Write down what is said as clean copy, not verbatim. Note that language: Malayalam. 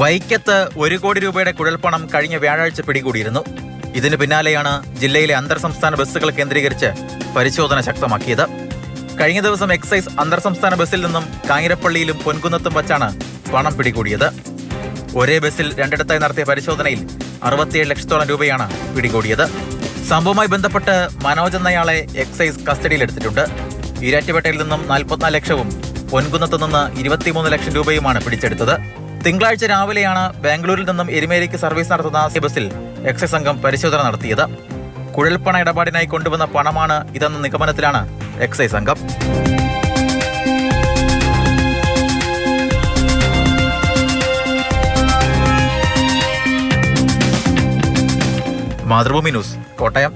വൈക്കത്ത് 1 കോടി രൂപയുടെ കുഴൽപ്പണം കഴിഞ്ഞ വ്യാഴാഴ്ച പിടികൂടിയിരുന്നു. ഇതിന് പിന്നാലെയാണ് ജില്ലയിലെ അന്തർ സംസ്ഥാന ബസ്സുകൾ കേന്ദ്രീകരിച്ച് പരിശോധന ശക്തമാക്കിയത്. കഴിഞ്ഞ ദിവസം എക്സൈസ് അന്തർ സംസ്ഥാന ബസ്സിൽ നിന്നും കാഞ്ഞിരപ്പള്ളിയിലും പൊൻകുന്നത്തും വച്ചാണ് പണം പിടികൂടിയത്. ഒരേ ബസ്സിൽ രണ്ടിടത്തായി നടത്തിയ പരിശോധനയിൽ 67 ലക്ഷത്തോളം രൂപയാണ് പിടികൂടിയത്. സംഭവവുമായി ബന്ധപ്പെട്ട് മനോജ് എന്നയാളെ എക്സൈസ് കസ്റ്റഡിയിലെടുത്തിട്ടുണ്ട്. ഈരാറ്റുപേട്ടയിൽ നിന്നും 44 ലക്ഷവും പൊൻകുന്നത്ത് നിന്ന് 23 ലക്ഷം രൂപയുമാണ് പിടിച്ചെടുത്തത്. തിങ്കളാഴ്ച രാവിലെയാണ് ബാംഗ്ലൂരിൽ നിന്നും എരുമേലിക്ക് സർവീസ് നടത്തുന്ന ബസ്സിൽ എക്സൈസ് സംഘം പരിശോധന നടത്തിയത്. കുഴൽപ്പണ ഇടപാടിനായി കൊണ്ടുവന്ന പണമാണ് ഇതെന്ന നിഗമനത്തിലാണ് എക്സൈസ് സംഘം. മാതൃഭൂമി ന്യൂസ്, കോട്ടയം.